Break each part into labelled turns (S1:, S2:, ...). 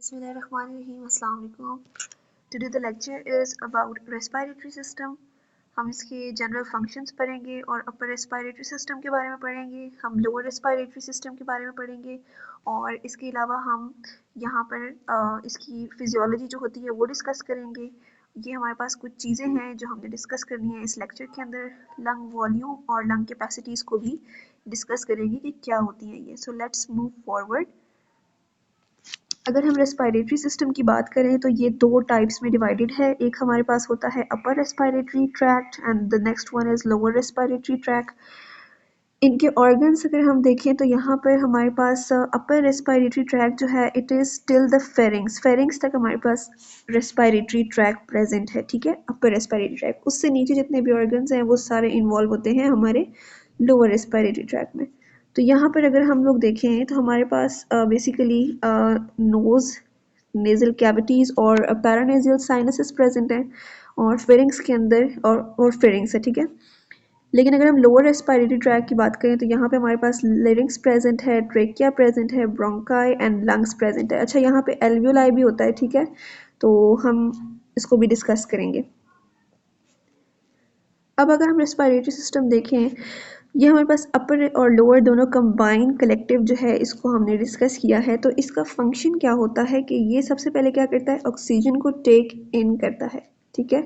S1: Bismillahirrahmanirrahim. Assalamu alaikum. Today the lecture is about respiratory system. हम इसके general functions पढ़ेंगे और अपर रेस्पिरेटरी सिस्टम के बारे में पढ़ेंगे, हम लोअर रेस्पिरेटरी सिस्टम के बारे में पढ़ेंगे और इसके अलावा हम यहाँ पर इसकी फिजियोलॉजी जो होती है वो डिस्कस करेंगे। ये हमारे पास कुछ चीज़ें हैं जो हमने डिस्कस करनी है इस लेक्चर के अंदर। लंग वॉल्यूम और लंग कैपेसिटीज़ को भी डिस्कस करेंगे कि क्या होती है ये। So let's move forward. अगर हम रेस्पिरेटरी सिस्टम की बात करें तो ये दो टाइप्स में डिवाइडेड है। एक हमारे पास होता है upper respiratory tract and the next one is lower respiratory tract. इनके ऑर्गन्स अगर हम देखें तो यहाँ पर हमारे पास अपर रेस्पिरेटरी ट्रैक्ट जो है it is till the pharynx तक हमारे पास रेस्पिरेटरी ट्रैक्ट प्रेजेंट है, ठीक है, अपर रेस्पिरेटरी ट्रैक्ट। उससे नीचे जितने भी ऑर्गन्स हैं वो सारे इन्वॉल्व होते हैं हमारे लोअर रेस्पिरेटरी ट्रैक्ट में। तो यहाँ पर अगर हम लोग देखें तो हमारे पास बेसिकली नोज़, नेजल कैविटीज़ और पैरानेजियल साइनसेस प्रेजेंट हैं और फेरिंग्स के अंदर और फेरिंग्स है, ठीक है। लेकिन अगर हम लोअर रेस्पिरेटरी ट्रैक की बात करें तो यहाँ पे हमारे पास लेरिंग्स प्रेजेंट है, ट्रेकिया प्रेजेंट है, ब्रोंकाई एंड लंग्स प्रेजेंट है। अच्छा, यहाँ पे एल्वियोलाई भी होता है, ठीक है, तो हम इसको भी डिस्कस करेंगे। अब अगर हम रेस्पिरेटरी सिस्टम देखें, ये हमारे पास अपर और लोअर दोनों कंबाइन कलेक्टिव जो है इसको हमने डिस्कस किया है। तो इसका फंक्शन क्या होता है कि ये सबसे पहले क्या करता है, ऑक्सीजन को टेक इन करता है, ठीक है।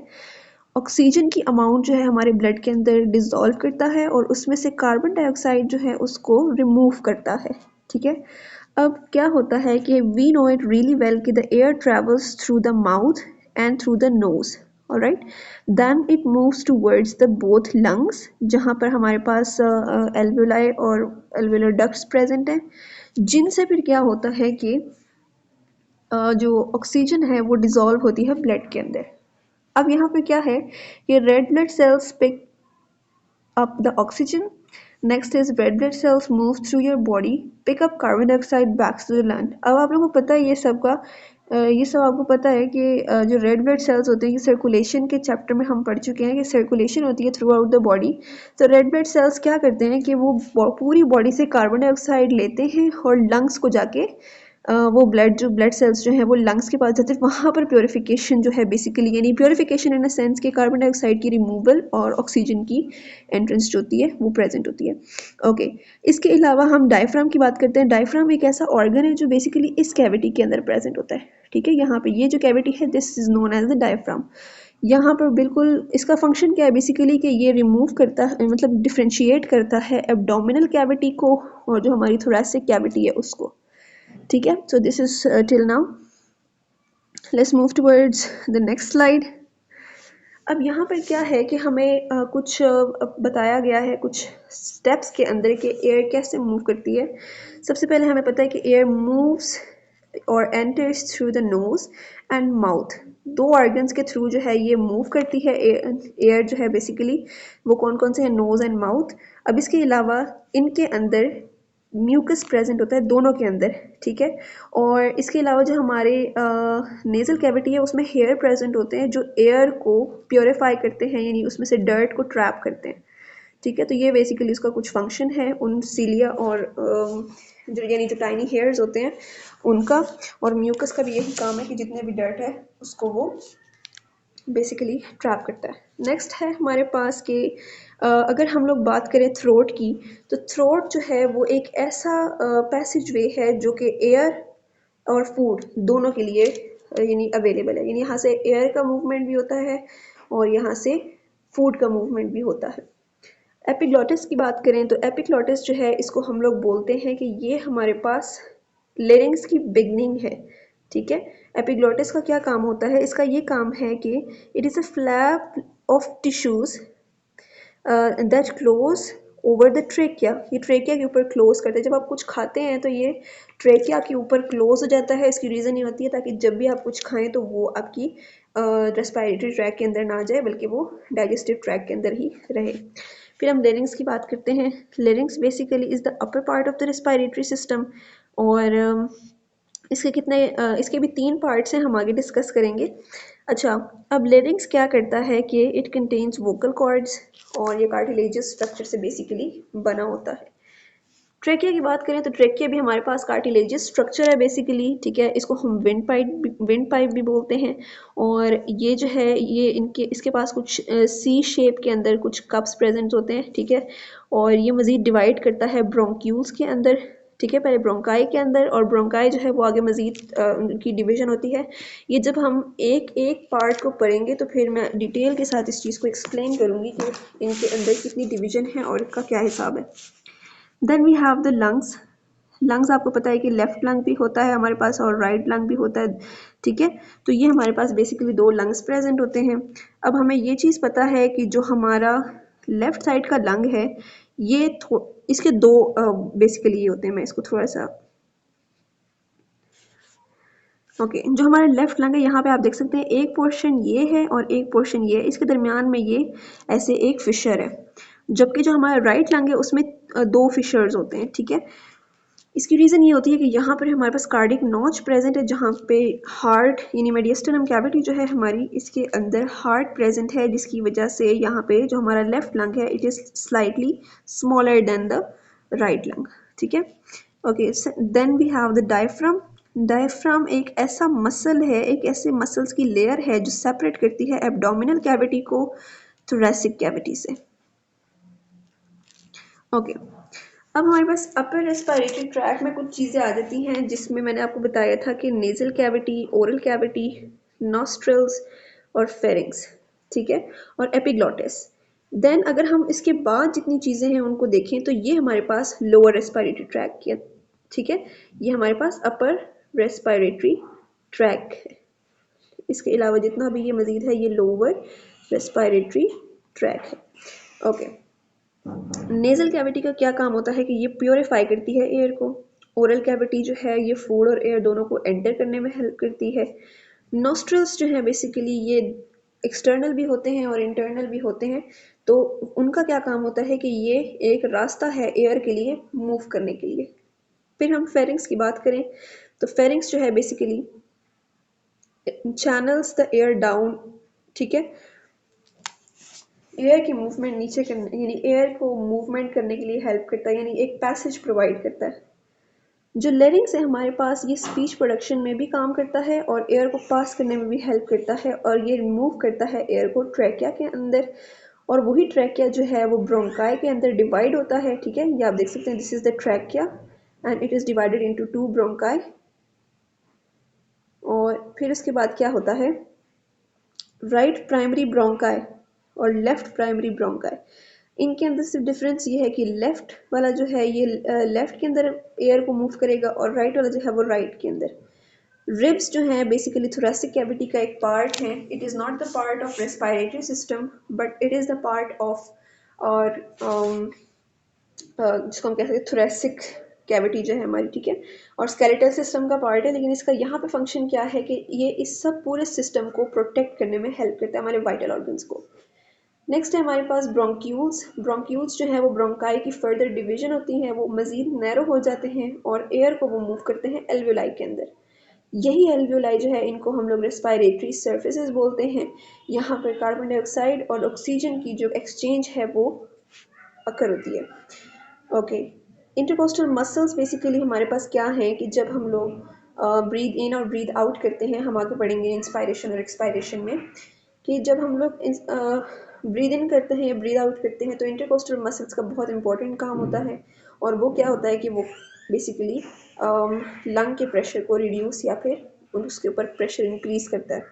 S1: ऑक्सीजन की अमाउंट जो है हमारे ब्लड के अंदर डिसॉल्व करता है और उसमें से कार्बन डाइऑक्साइड जो है उसको रिमूव करता है, ठीक है। अब क्या होता है कि we know it really well कि the air travels through the mouth and through the nose, alright, then it moves towards the both lungs, जहाँ पर हमारे पास एल्वियोलाई और एल्वियोलर डक्ट्स प्रेजेंट हैं, जिनसे फिर क्या होता है कि जो ऑक्सीजन है वो डिसॉल्व होती है ब्लड के अंदर। अब यहाँ पे क्या है कि red blood cells pick up the oxygen. Next is red blood cells move through your body, pick up carbon dioxide back to the land. अब आप लोगों को पता है ये सब का ये सब आपको पता है कि जो रेड ब्लड सेल्स होते हैं कि सर्कुलेशन के चैप्टर में हम पढ़ चुके हैं कि सर्कुलेशन होती है थ्रू आउट द बॉडी। तो रेड ब्लड सेल्स क्या करते हैं कि वो पूरी बॉडी से कार्बन डाइऑक्साइड लेते हैं और लंग्स को जाके वो जो ब्लड सेल्स जो हैं वो लंग्स के पास जाते हैं, वहाँ पर प्योरीफिकेशन जो है बेसिकली, यानी प्योरीफिकेशन इन अ सेंस कि कार्बन डाइऑक्साइड की रिमूवल और ऑक्सीजन की एंट्रेंस जो होती है वो प्रेजेंट होती है। ओके, इसके अलावा हम डायफ्राम की बात करते हैं। डायफ्राम एक ऐसा ऑर्गन है जो बेसिकली इस कैविटी के अंदर प्रेजेंट होता है, ठीक है। यहाँ पे ये जो कैविटी है this is known as the diaphragm. यहाँ पर बिल्कुल इसका फंक्शन क्या है बेसिकली कि ये रिमूव करता है, मतलब डिफ्रेंशिएट करता है एब्डोमिनल कैविटी को और जो हमारी थोरैसिक कैविटी है उसको, ठीक है। So this is till now, let's move towards the next slide. अब यहाँ पर क्या है कि हमें कुछ बताया गया है कुछ स्टेप्स के अंदर कि एयर कैसे मूव करती है। सबसे पहले हमें पता है कि एयर मूव्स और enters through the knows and mouth, दो ऑर्गन्स के थ्रू जो है ये मूव करती है एयर जो है बेसिकली, वो कौन कौन से हैं, नोज एंड माउथ। अब इसके अलावा इनके अंदर म्यूकस प्रेजेंट होता है दोनों के अंदर, ठीक है। और इसके अलावा जो हमारे नेजल कैविटी है उसमें हेयर प्रेजेंट होते हैं जो एयर को प्योरीफाई करते हैं, यानी उसमें से डर्ट को ट्रैप करते हैं, ठीक है। तो ये बेसिकली उसका कुछ फंक्शन है उन सीलिया और जो यानी जो टाइनी हेयर्स होते हैं उनका, और म्यूकस का भी यही काम है कि जितने भी डर्ट है उसको वो बेसिकली ट्रैप करता है। नेक्स्ट है हमारे पास कि अगर हम लोग बात करें थ्रोट की, तो थ्रोट जो है वो एक ऐसा पैसेज वे है जो कि एयर और फूड दोनों के लिए यानी अवेलेबल है, यानी यहाँ से एयर का मूवमेंट भी होता है और यहाँ से फूड का मूवमेंट भी होता है। एपिग्लॉटिस की बात करें तो एपिग्लॉटिस जो है इसको हम लोग बोलते हैं कि ये हमारे पास लेरिंग्स की बिगनिंग है, ठीक है। एपिग्लॉटिस का क्या काम होता है, इसका ये काम है कि it is a flap of tissues that close over the trachea, ये ट्रेकिया के ऊपर क्लोज करते हैं। जब आप कुछ खाते हैं तो ये ट्रेकिया के ऊपर क्लोज हो जाता है। इसकी रीज़न ये होती है ताकि जब भी आप कुछ खाएं तो वो आपकी रेस्पिरेटरी ट्रैक के अंदर ना जाए बल्कि वो डाइजेस्टिव ट्रैक के अंदर ही रहे। फिर हम लेरिंग्स की बात करते हैं। Larynx basically is the upper part of the respiratory system और इसके भी 3 पार्ट्स हैं, हम आगे डिस्कस करेंगे। अच्छा, अब लेरिंग्स क्या करता है कि इट कंटेन्स वोकल कॉर्ड्स और ये कार्टिलेजियस स्ट्रक्चर से बेसिकली बना होता है। ट्रेकिया की बात करें तो ट्रेकिया भी हमारे पास कार्टिलेजियस स्ट्रक्चर है बेसिकली, ठीक है। इसको हम विंड पाइप भी बोलते हैं। और ये जो है ये इसके पास कुछ सी शेप के अंदर कुछ कप्स प्रेजेंट होते हैं, ठीक है। और ये मज़ीद डिवाइड करता है ब्रोंक्यूल्स के अंदर, ठीक है, पहले ब्रोंकाई के अंदर, और ब्रोंकाई जो है वो आगे मज़ीद उनकी डिवीज़न होती है। ये जब हम एक एक पार्ट को पढ़ेंगे तो फिर मैं डिटेल के साथ इस चीज़ को एक्सप्लेन करूँगी कि इनके अंदर कितनी डिवीज़न है और इनका क्या हिसाब है। Then we have the lungs. Lungs आपको पता है कि लेफ्ट लंग भी होता है हमारे पास और राइट लंग भी होता है, ठीक है। तो ये हमारे पास बेसिकली दो लंग्स प्रेजेंट होते हैं। अब हमें ये चीज़ पता है कि जो हमारा लेफ्ट साइड का लंग है ये इसके दो बेसिकली ये होते हैं। मैं इसको थोड़ा सा ओके जो हमारा लेफ्ट लंग है यहाँ पे आप देख सकते हैं एक पोर्शन ये है और एक पोर्शन ये है, इसके दरमियान में ये ऐसे एक फिशर है। जबकि जो हमारा राइट लंग है उसमें दो फिशर्स होते हैं, ठीक है। इसकी रीज़न ये होती है कि यहाँ पर हमारे पास कार्डिक नॉच प्रेजेंट है जहाँ पे हार्ट यानी मेडिस्टनम कैविटी जो है हमारी इसके अंदर हार्ट प्रेजेंट है, जिसकी वजह से यहाँ पे जो हमारा लेफ्ट लंग है it is slightly smaller than the right lung, ठीक है। Okay then we have the diaphragm. Diaphragm एक ऐसा मसल है, एक ऐसे मसल्स की लेयर है जो सेपरेट करती है एब्डोमिनल कैविटी को थोरैसिक कैविटी से। ओके अब हमारे पास अपर रेस्पिरेटरी ट्रैक में कुछ चीज़ें आ जाती हैं जिसमें मैंने आपको बताया था कि nasal cavity, oral cavity, nostrils और फेरिंग्स, ठीक है, और एपिग्लॉटिस। देन अगर हम इसके बाद जितनी चीज़ें हैं उनको देखें तो ये हमारे पास लोअर रेस्पिरेटरी ट्रैक की, ठीक है। ये हमारे पास अपर रेस्पिरेटरी ट्रैक है। इसके अलावा जितना भी ये मज़ीद है ये लोअर रेस्पिरेटरी ट्रैक है। ओके नेजल कैविटी का क्या काम होता है कि ये प्योरीफाई करती है एयर को। ओरल कैविटी जो है ये फूड और एयर दोनों को एंटर करने में हेल्प करती है। नॉस्ट्रल्स जो है बेसिकली ये एक्सटर्नल भी होते हैं और इंटरनल भी होते हैं। तो उनका क्या काम होता है कि ये एक रास्ता है एयर के लिए मूव करने के लिए। फिर हम फेरिंग्स की बात करें तो फेरिंग्स जो है basically channels the air down, ठीक है। एयर की मूवमेंट नीचे करने यानी एयर को मूवमेंट करने के लिए हेल्प करता है, यानी एक पैसेज प्रोवाइड करता है। जो लेरिंग्स है हमारे पास ये स्पीच प्रोडक्शन में भी काम करता है और एयर को पास करने में भी हेल्प करता है और ये रिमूव करता है एयर को ट्रैकिया के अंदर। और वही ट्रैकिया जो है वो ब्रोंकाई के अंदर डिवाइड होता है, ठीक है। ये आप देख सकते हैं this is the trachea and it is divided into two bronchi. और फिर उसके बाद क्या होता है राइट प्राइमरी ब्रोंकाई और लेफ्ट प्राइमरी ब्रोंकाई। इनके अंदर सिर्फ डिफरेंस ये है कि लेफ्ट वाला जो है ये लेफ्ट के अंदर एयर को मूव करेगा और राइट वाला जो है वो राइट के अंदर। रिब्स जो है बेसिकली थोरैसिक कैविटी का एक पार्ट है। It is not the part of respiratory system but it is the part of और जिसको हम कह सकते हैं थोरैसिक कैविटी जो है हमारी, ठीक है। और स्केलेटल सिस्टम का पार्ट है, लेकिन इसका यहाँ पे फंक्शन क्या है कि ये इस सब पूरे सिस्टम को प्रोटेक्ट करने में हेल्प करता है हमारे वाइटल ऑर्गन्स को। नेक्स्ट है हमारे पास ब्रोंक्यूल्स। ब्रोंक्यूल्स जो है वो ब्रोंकाई की फर्दर डिवीजन होती हैं, वो मज़ीद नैरो हो जाते हैं और एयर को वो मूव करते हैं एल्वियोलाई के अंदर। यही एल्वियोलाई जो है इनको हम लोग रेस्पिरेटरी सर्फेसेस बोलते हैं। यहाँ पर कार्बन डाइऑक्साइड और ऑक्सीजन की जो एक्सचेंज है वो अकर होती है। ओके इंटरकोस्टल मसल्स बेसिकली हमारे पास क्या है कि जब हम लोग ब्रीद इन और ब्रीद आउट करते हैं, हम आगे पढ़ेंगे इंस्पायरेशन और एक्सपायरेशन में, कि जब हम लोग ब्रीद इन करते हैं या ब्रीद आउट करते हैं तो इंटरकोस्टल मसल्स का बहुत इंपॉर्टेंट काम होता है। और वो क्या होता है कि वो बेसिकली लंग के प्रेशर को रिड्यूस या फिर उसके ऊपर प्रेशर इंक्रीज करता है।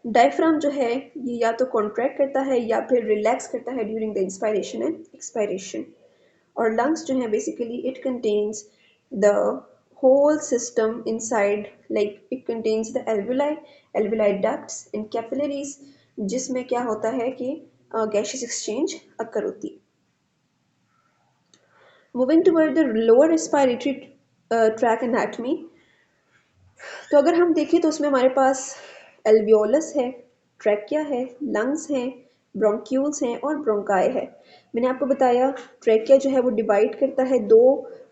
S1: डायफ्राम जो है ये या तो कॉन्ट्रैक्ट करता है या फिर रिलैक्स करता है during the inspiration and expiration. और लंग्स जो है basically it contains the whole system inside, like it contains the alveoli ducts and capillaries, जिसमें क्या होता है कि gaseous exchange अक्कर होती है। Moving toward the lower respiratory tract anatomy, तो अगर हम देखें तो उसमें हमारे पास एल्वियोलस है, ट्रैकिया है, लंग्स हैं, ब्रोंक्यूल्स हैं और ब्रोंकाई है। मैंने आपको बताया ट्रैकिया जो है वो डिवाइड करता है दो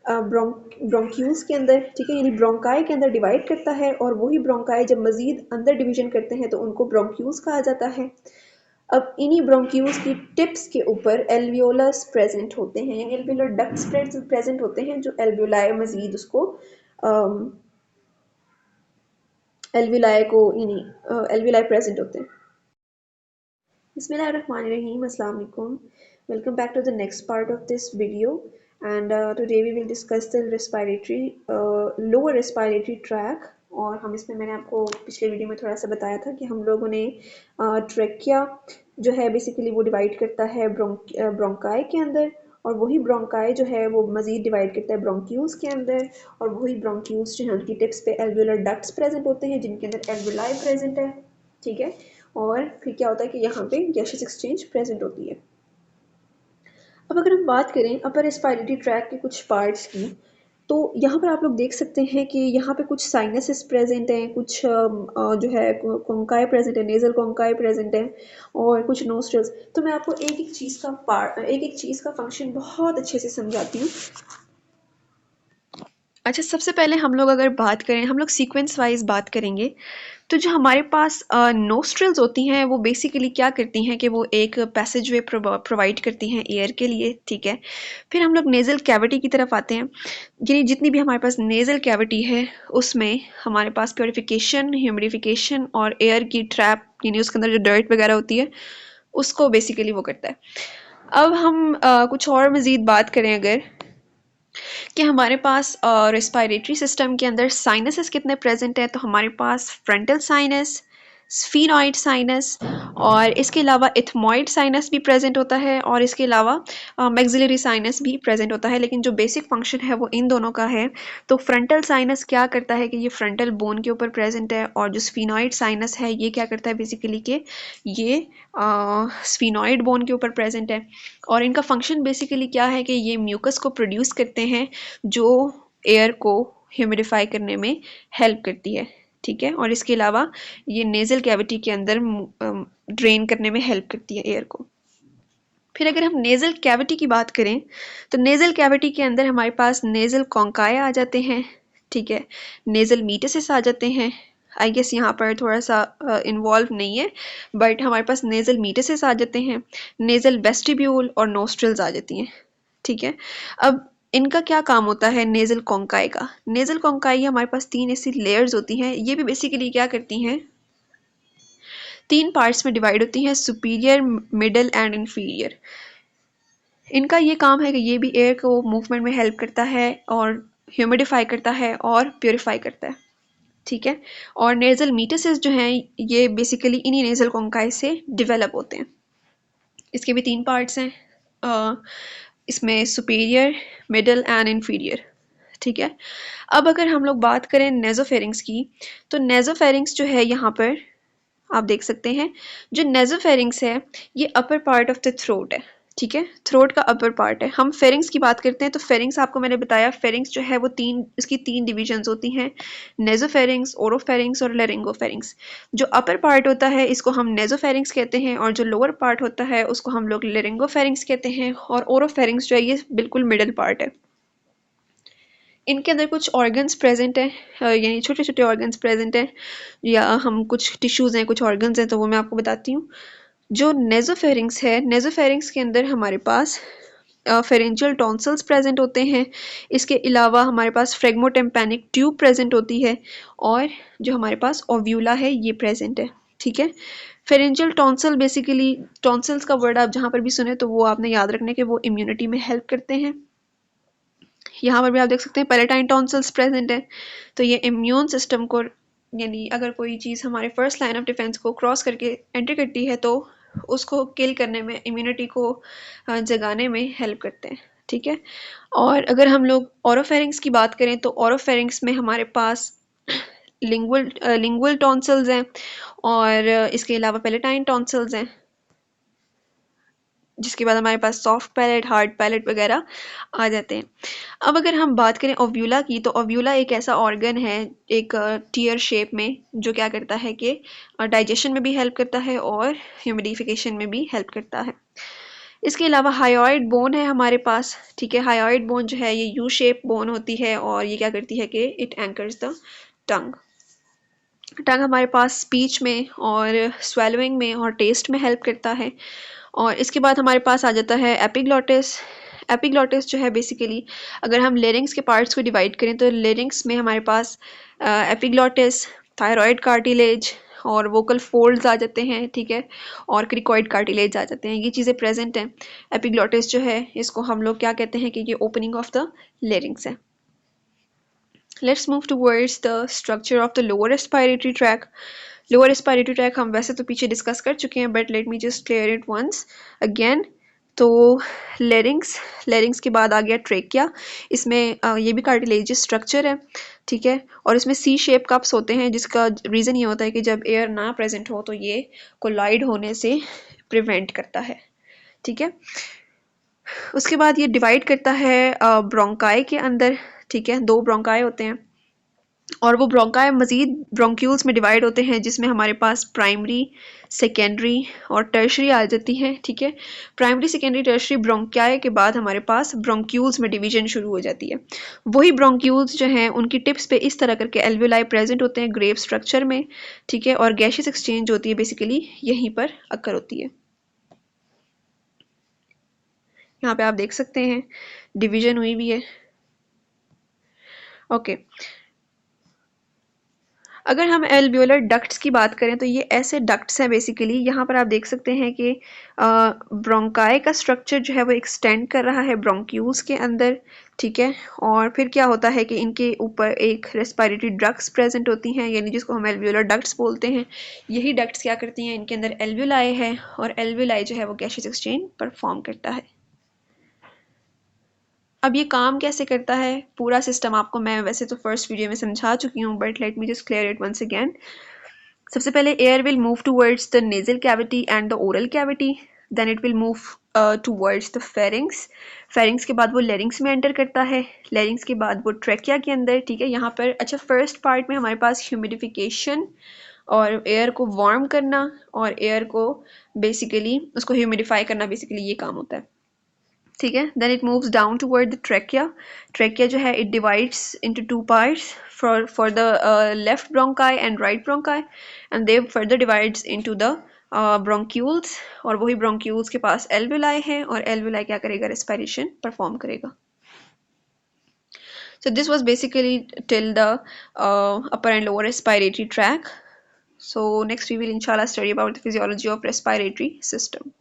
S1: ब्रोंक्यूल्स के अंदर, ठीक है, यानी ब्रोंकाई के अंदर डिवाइड करता है और वही ब्रोंकाई जब मज़ीद अंदर डिवीजन करते हैं तो उनको ब्रोंक्यूल्स कहा जाता है। अब इन्हीं ब्रोंक्यूल्स की टिप्स के ऊपर एल्वियोलस प्रेजेंट होते हैं, यानी एल्वियोलर डक्ट्स प्रेजेंट होते हैं, जो एल्वियोलाई मजीद उसको एल्वियोलाई को इन्हीं एल्वियोलाई प्रेजेंट होते हैं। Bismillahirrahmanirrahim. Assalamu alaikum. Welcome back to the next part of this video. And today we will discuss the lower respiratory tract. और हम इसमें मैंने आपको पिछले वीडियो में थोड़ा सा बताया था कि हम लोगों ने ट्रेकिया जो है बेसिकली वो डिवाइड करता है ब्रोंकाई के अंदर, और वही ब्रोंकाई जो है वो मज़ीद डिवाइड करता है ब्रोंक्यूल्स के अंदर, और वही ब्रोंक्यूल्स जो है उनकी टिप्स पे एल्वियोलर डक्ट्स प्रेजेंट होते हैं जिनके अंदर एल्वियोलाई प्रेजेंट है, ठीक है। और फिर क्या होता है कि यहाँ पे गैसेस एक्सचेंज प्रेजेंट होती है। अब अगर हम बात करें अपर रेस्पिरेटरी ट्रैक के कुछ पार्ट्स की, तो यहाँ पर आप लोग देख सकते हैं कि यहाँ पे कुछ साइनसेस प्रेजेंट हैं, कुछ जो है कोंकाई प्रेजेंट है, नेजल कोंकाई प्रेजेंट है, और कुछ नोस्ट्रल्स। तो मैं आपको एक एक चीज़ का फंक्शन बहुत अच्छे से समझाती हूँ। अच्छा, सबसे पहले हम लोग अगर बात करें, हम लोग सीक्वेंस वाइज बात करेंगे, तो जो हमारे पास नोस्ट्रल्स होती हैं वो बेसिकली क्या करती हैं कि वो एक पैसेजवे प्रोवाइड करती हैं एयर के लिए, ठीक है। फिर हम लोग नेज़ल कैविटी की तरफ आते हैं, यानी जितनी भी हमारे पास नेज़ल कैविटी है उसमें हमारे पास प्योरीफिकेशन, ह्यूमिडिफिकेशन और एयर की ट्रैप, यानी उसके अंदर जो डर्ट वगैरह होती है उसको बेसिकली वो करता है। अब हम कुछ और मज़ीद बात करें अगर, कि हमारे पास रेस्पिरेटरी सिस्टम के अंदर साइनसेस कितने प्रेजेंट हैं, तो हमारे पास फ्रंटल साइनस, स्फीनॉइड साइनस, और इसके अलावा इथमॉइड साइनस भी प्रेजेंट होता है, और इसके अलावा मैक्सिलरी साइनस भी प्रेजेंट होता है। लेकिन जो बेसिक फंक्शन है वो इन दोनों का है। तो फ्रंटल साइनस क्या करता है कि ये फ्रंटल बोन के ऊपर प्रेजेंट है, और जो स्फीनॉइड साइनस है ये क्या करता है बेसिकली कि ये स्फीनॉइड बोन के ऊपर प्रेजेंट है। और इनका फंक्शन बेसिकली क्या है कि ये म्यूकस को प्रोड्यूस करते हैं जो एयर को ह्यूमिडिफाई करने में हेल्प करती है, ठीक है। और इसके अलावा ये नेज़ल कैविटी के अंदर ड्रेन करने में हेल्प करती है एयर को। फिर अगर हम नेज़ल कैविटी की बात करें, तो नेज़ल कैविटी के अंदर हमारे पास नेज़ल कॉन्काई आ जाते हैं, ठीक है। नेज़ल मीटसिस आ जाते हैं, आई गेस यहाँ पर थोड़ा सा इन्वॉल्व नहीं है, बट हमारे पास नेज़ल मीटसिस आ जाते हैं, नेज़ल वेस्टिब्यूल और नोस्ट्रल्स आ जाती हैं, ठीक है। अब इनका क्या काम होता है नेज़ल कॉन्काई का? नेज़ल कॉन्काई हमारे पास 3 ऐसी लेयर्स होती हैं, ये भी बेसिकली क्या करती हैं, 3 पार्ट्स में डिवाइड होती हैं, सुपीरियर, मिडल एंड इन्फीरियर। इनका ये काम है कि ये भी एयर को मूवमेंट में हेल्प करता है और ह्यूमिडिफाई करता है और प्योरीफाई करता है, ठीक है। और नेज़ल मीटसिस जो हैं ये बेसिकली इन्हीं नेज़ल कॉन्काई से डेवलप होते हैं। इसके भी 3 पार्ट्स हैं, इसमें सुपीरियर, मिडल एंड इन्फीरियर, ठीक है। अब अगर हम लोग बात करें नेज़ोफेरिंक्स की, तो नेज़ोफेरिंक्स जो है यहाँ पर आप देख सकते हैं, जो नेज़ोफेरिंक्स है ये upper part of the throat है, ठीक है। थ्रोट का अपर पार्ट है। हम फेरिंग्स की बात करते हैं, तो फेरिंग्स आपको मैंने बताया, फेरिंग्स जो है वो इसकी तीन डिविजन्स होती हैं, नेज़ोफेरिंग्स, ओरोफेरिंग्स और लेरिंगोफेरिंग्स। जो अपर पार्ट होता है इसको हम नेज़ोफेरिंग्स कहते हैं, और जो लोअर पार्ट होता है उसको हम लोग लेरिंगोफेरिंग्स कहते हैं, और ओरोफेरिंग्स जो है ये बिल्कुल मिडल पार्ट है। इनके अंदर कुछ ऑर्गन्स प्रेजेंट हैं, यानी छोटे छोटे ऑर्गन्स प्रेजेंट हैं, या हम कुछ टिश्यूज़ हैं, कुछ ऑर्गन्स हैं, तो वो मैं आपको बताती हूँ। जो नेज़ोफेरिंग्स है, नेज़ोफेरिंग्स के अंदर हमारे पास फेरेंजियल टॉन्सिल्स प्रेजेंट होते हैं। इसके अलावा हमारे पास फ्रेगमोटेम्पैनिक ट्यूब प्रेजेंट होती है, और जो हमारे पास ओव्यूला है ये प्रेजेंट है, ठीक है। फेरेंजियल टॉन्सिल बेसिकली, टॉन्सिल्स का वर्ड आप जहाँ पर भी सुने तो वो आपने याद रखने के वो इम्यूनिटी में हेल्प करते हैं। यहाँ पर भी आप देख सकते हैं पैलेटाइन टॉन्सिल्स प्रेजेंट है, तो ये इम्यून सिस्टम को, यानी अगर कोई चीज़ हमारे फर्स्ट लाइन ऑफ डिफेंस को क्रॉस करके एंटर करती है तो उसको किल करने में, इम्यूनिटी को जगाने में हेल्प करते हैं, ठीक है। और अगर हम लोग ओरोफेरिंग्स की बात करें, तो ओरोफेरिंग्स में हमारे पास लिंगुअल टॉन्सिल्स हैं, और इसके अलावा पैलेटाइन टॉन्सिल्स हैं, जिसके बाद हमारे पास सॉफ्ट पैलेट, हार्ड पैलेट वगैरह आ जाते हैं। अब अगर हम बात करें ओव्यूला की, तो ओव्यूला एक ऐसा ऑर्गन है एक टीयर शेप में, जो क्या करता है कि डाइजेशन में भी हेल्प करता है और ह्यूमिडिफिकेशन में भी हेल्प करता है। इसके अलावा हायोइड बोन है हमारे पास, ठीक है। हायोइड बोन जो है ये यू शेप बोन होती है, और ये क्या करती है कि इट एंकर्स द टंग। टंग हमारे पास स्पीच में और स्वेलोइंग में और टेस्ट में हेल्प करता है। और इसके बाद हमारे पास आ जाता है एपिग्लॉटिस। एपिग्लॉटिस जो है बेसिकली अगर हम लेरिंग्स के पार्ट्स को डिवाइड करें तो लेरिंग्स में हमारे पास एपिग्लॉटिस, थायराइड कार्टिलेज और वोकल फोल्ड्स आ जाते हैं, ठीक है, और क्रिकॉइड कार्टिलेज आ जाते हैं, ये चीज़ें प्रेजेंट हैं। एपिग्लॉटिस जो है इसको हम लोग क्या कहते हैं कि ये ओपनिंग ऑफ द लेरिंग्स है। Let's move towards the structure of the lower respiratory tract. Lower respiratory tract हम वैसे तो पीछे डिस्कस कर चुके हैं, but let me just clear it once again. तो लेरिंग्स के बाद आ गया ट्रेकिया। इसमें ये भी कार्टिलेजियस स्ट्रक्चर है, ठीक है, और इसमें सी शेप कप्स होते हैं, जिसका रीज़न ये होता है कि जब एयर ना प्रेजेंट हो तो ये कोलाइड होने से प्रिवेंट करता है, ठीक है। उसके बाद ये डिवाइड करता है ब्रोंकाई के अंदर, ठीक है, 2 ब्रोंकाई होते हैं और वो ब्रोंकाई मज़ीद ब्रोंक्यूल्स में डिवाइड होते हैं, जिसमें हमारे पास प्राइमरी, सेकेंडरी और टर्शरी आ जाती हैं, ठीक है। प्राइमरी, सेकेंडरी, टर्शरी ब्रोंकाई के बाद हमारे पास ब्रोंक्यूल्स में डिवीजन शुरू हो जाती है। वही ब्रोंक्यूल्स जो हैं उनकी टिप्स पे इस तरह करके एल्वियोलाई प्रेजेंट होते हैं ग्रेव स्ट्रक्चर में, ठीक है, और गैशियस एक्सचेंज होती है बेसिकली यहीं पर अक्कर होती है। यहाँ पे आप देख सकते हैं डिवीजन हुई भी है, ओके। अगर हम एल्वियोलर डक्ट्स की बात करें तो ये ऐसे डक्ट्स हैं बेसिकली, यहाँ पर आप देख सकते हैं कि ब्रोंकाई का स्ट्रक्चर जो है वो एक्सटेंड कर रहा है ब्रोंक्यूल्स के अंदर, ठीक है, और फिर क्या होता है कि इनके ऊपर एक रेस्पिरेटरी डक्ट्स प्रेजेंट होती हैं, यानी जिसको हम एल्वियोलर डक्ट्स बोलते हैं। यही डक्ट्स क्या करती हैं, इनके अंदर एल्वियोलाई है और एल्वियोलाई जो है वो गैशियस एक्सचेंज परफॉर्म करता है। अब ये काम कैसे करता है, पूरा सिस्टम आपको मैं वैसे तो फर्स्ट वीडियो में समझा चुकी हूँ, but let me just clear it once again. सबसे पहले air will move towards the nasal cavity and the oral cavity, then it will move towards the pharynx. Pharynx के बाद वो लेरिंग्स में एंटर करता है, लेरिंग्स के बाद वो ट्रेकिया के अंदर, ठीक है। यहाँ पर अच्छा फर्स्ट पार्ट में हमारे पास ह्यूमिडिफिकेशन और एयर को वार्म करना और एयर को बेसिकली उसको ह्यूमिडिफाई करना, बेसिकली ये काम होता है, ठीक है। Then it moves down toward the trachea. Trachea जो है it divides into 2 parts for the left bronchi and right bronchi and they further divides into the bronchioles, और वही ब्रोंक्यूल्स के पास एल्वियोलाई है और एल्वियोलाई क्या करेगा, रेस्पिरेशन परफॉर्म करेगा। So this was basically till the upper and lower respiratory tract. So next we will inshallah study about the physiology of respiratory system.